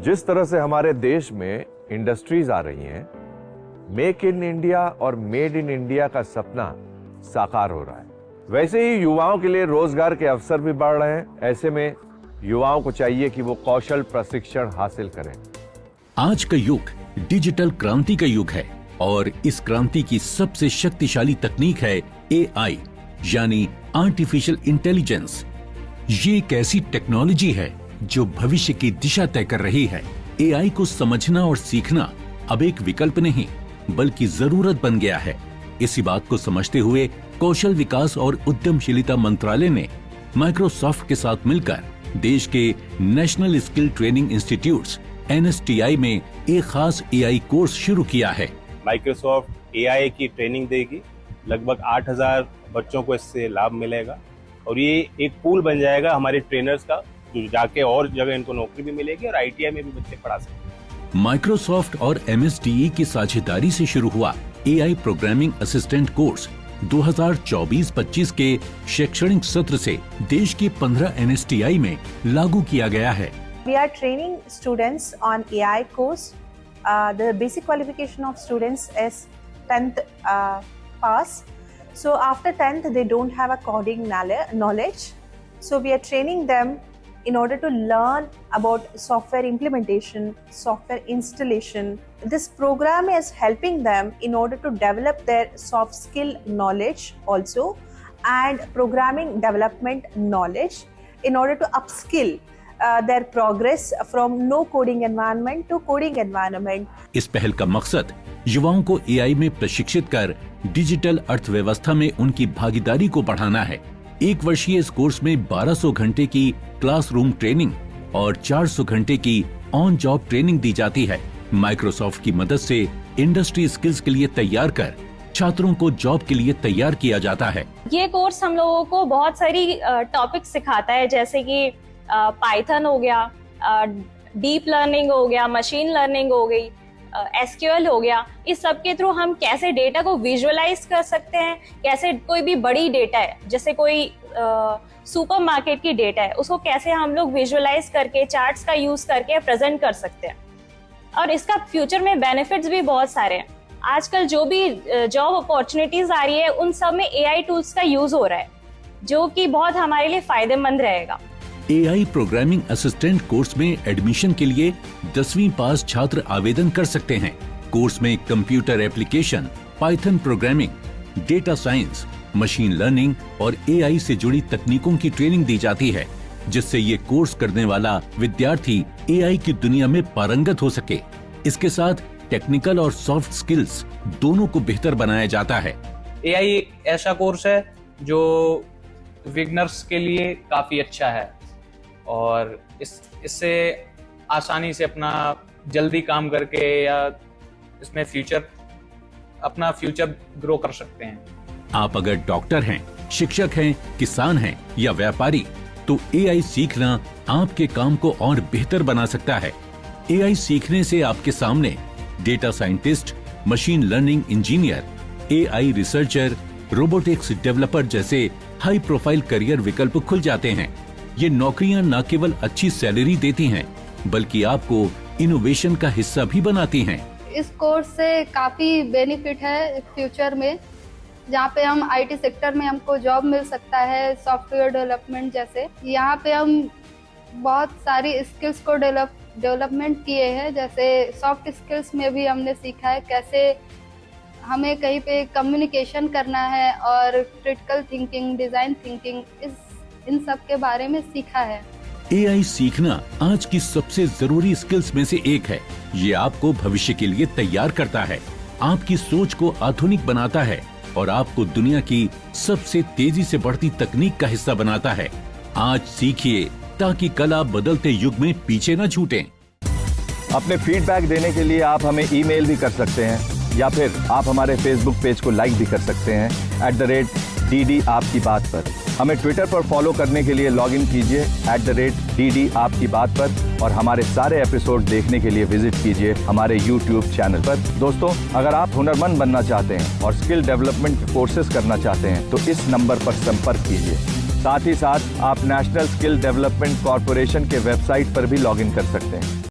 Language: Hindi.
जिस तरह से हमारे देश में इंडस्ट्रीज आ रही हैं, मेक इन इंडिया और मेड इन इंडिया का सपना साकार हो रहा है, वैसे ही युवाओं के लिए रोजगार के अवसर भी बढ़ रहे हैं। ऐसे में युवाओं को चाहिए कि वो कौशल प्रशिक्षण हासिल करें। आज का युग डिजिटल क्रांति का युग है और इस क्रांति की सबसे शक्तिशाली तकनीक है एआई यानी आर्टिफिशियल इंटेलिजेंस। ये एक ऐसी टेक्नोलॉजी है जो भविष्य की दिशा तय कर रही है। एआई को समझना और सीखना अब एक विकल्प नहीं बल्कि जरूरत बन गया है। इसी बात को समझते हुए कौशल विकास और उद्यमशीलता मंत्रालय ने माइक्रोसॉफ्ट के साथ मिलकर देश के national skill training institutes NSTI में एक खास एआई कोर्स शुरू किया है। माइक्रोसॉफ्ट एआई की ट्रेनिंग देगी, लगभग 8000 बच्चों को इससे लाभ मिलेगा और ये एक पूल बन जाएगा हमारे ट्रेनर्स का, जो जाके और जगह इनको नौकरी भी मिलेगी और ITI में भी बच्चे पढ़ा सकते हैं। माइक्रोसॉफ्ट और MSDE की साझेदारी से शुरू हुआ एआई प्रोग्रामिंग असिस्टेंट कोर्स 2024-25 के शैक्षणिक सत्र से देश के 15 NSTI में लागू किया गया है। We are training students on AI course. The basic qualification of students is 10th pass. So after 10th, they don't have a coding knowledge. So we are training them in order to learn about software implementation, software installation. This program is helping them in order to develop their soft skill knowledge also and programming development knowledge in order to upskill their progress from no coding environment to coding environment. इस पहल का मकसद युवाओं को एआई में प्रशिक्षित कर डिजिटल अर्थव्यवस्था में उनकी भागीदारी को बढ़ाना है। एक वर्षीय इस कोर्स में 1200 घंटे की क्लासरूम ट्रेनिंग और 400 घंटे की ऑन जॉब ट्रेनिंग दी जाती है। माइक्रोसॉफ्ट की मदद से इंडस्ट्री स्किल्स के लिए तैयार कर छात्रों को जॉब के लिए तैयार किया जाता है। ये कोर्स हम लोगों को बहुत सारी टॉपिक सिखाता है, जैसे कि पाइथन हो गया, डीप लर्निंग हो गया, मशीन लर्निंग हो गई, SQL हो गया। इस सब के थ्रू हम कैसे डेटा को विजुअलाइज कर सकते हैं, कैसे कोई भी बड़ी डेटा है, जैसे कोई सुपरमार्केट की डेटा है, उसको कैसे हम लोग विजुअलाइज करके चार्ट्स का यूज करके प्रेजेंट कर सकते हैं। और इसका फ्यूचर में बेनिफिट्स भी बहुत सारे हैं। आजकल जो भी जॉब अपॉर्चुनिटीज आ रही है उन सब में AI टूल्स का यूज हो रहा है, जो कि बहुत हमारे लिए फायदेमंद रहेगा। एआई प्रोग्रामिंग असिस्टेंट कोर्स में एडमिशन के लिए 10वीं पास छात्र आवेदन कर सकते हैं। कोर्स में computer application, Python programming, data science, machine learning और एआई से जुड़ी तकनीकों की ट्रेनिंग दी जाती है, जिससे ये कोर्स करने वाला विद्यार्थी एआई की दुनिया में पारंगत हो सके। इसके साथ टेक्निकल और सॉफ्ट स्किल्स दोनों को बेहतर बनाया जाता है। एआई एक ऐसा कोर्स है जो बिगिनर्स के लिए काफी अच्छा है और इससे आसानी से अपना जल्दी काम करके या इसमें अपना फ्यूचर ग्रो कर सकते हैं। आप अगर डॉक्टर हैं, शिक्षक हैं, किसान हैं या व्यापारी, तो एआई सीखना आपके काम को और बेहतर बना सकता है। एआई सीखने से आपके सामने data scientist, machine learning engineer, AI researcher, robotics developer जैसे हाई प्रोफाइल करियर विकल्प खुल जाते हैं। ये नौकरियां न केवल अच्छी सैलरी देती हैं, बल्कि आपको इनोवेशन का हिस्सा भी बनाती हैं। इस कोर्स से काफी बेनिफिट है फ्यूचर में, जहाँ पे हम IT सेक्टर में हमको जॉब मिल सकता है, सॉफ्टवेयर डेवलपमेंट जैसे। यहाँ पे हम बहुत सारी स्किल्स को डेवलपमेंट किए हैं, जैसे सॉफ्ट स्किल्स में भी हमने सीखा है कैसे हमें कहीं पे कम्युनिकेशन करना है और क्रिटिकल थिंकिंग, डिजाइन थिंकिंग, इन सब के बारे में सीखा है। एआई सीखना आज की सबसे जरूरी स्किल्स में से एक है। ये आपको भविष्य के लिए तैयार करता है, आपकी सोच को आधुनिक बनाता है और आपको दुनिया की सबसे तेजी से बढ़ती तकनीक का हिस्सा बनाता है। आज सीखिए ताकि कल आप बदलते युग में पीछे न छूटें। अपने फीडबैक देने के लिए आप हमें ईमेल भी कर सकते हैं या फिर आप हमारे फेसबुक पेज को लाइक भी कर सकते हैं @DD आपकी बात पर। हमें ट्विटर पर फॉलो करने के लिए लॉग इन कीजिए @DD आपकी बात पर और हमारे सारे एपिसोड देखने के लिए विजिट कीजिए हमारे YouTube चैनल पर। दोस्तों, अगर आप हुनरमंद बनना चाहते हैं और स्किल डेवलपमेंट कोर्सेज करना चाहते हैं तो इस नंबर पर संपर्क कीजिए। साथ ही साथ आप नेशनल स्किल डेवलपमेंट कॉर्पोरेशन के वेबसाइट पर भी लॉग इन कर सकते हैं।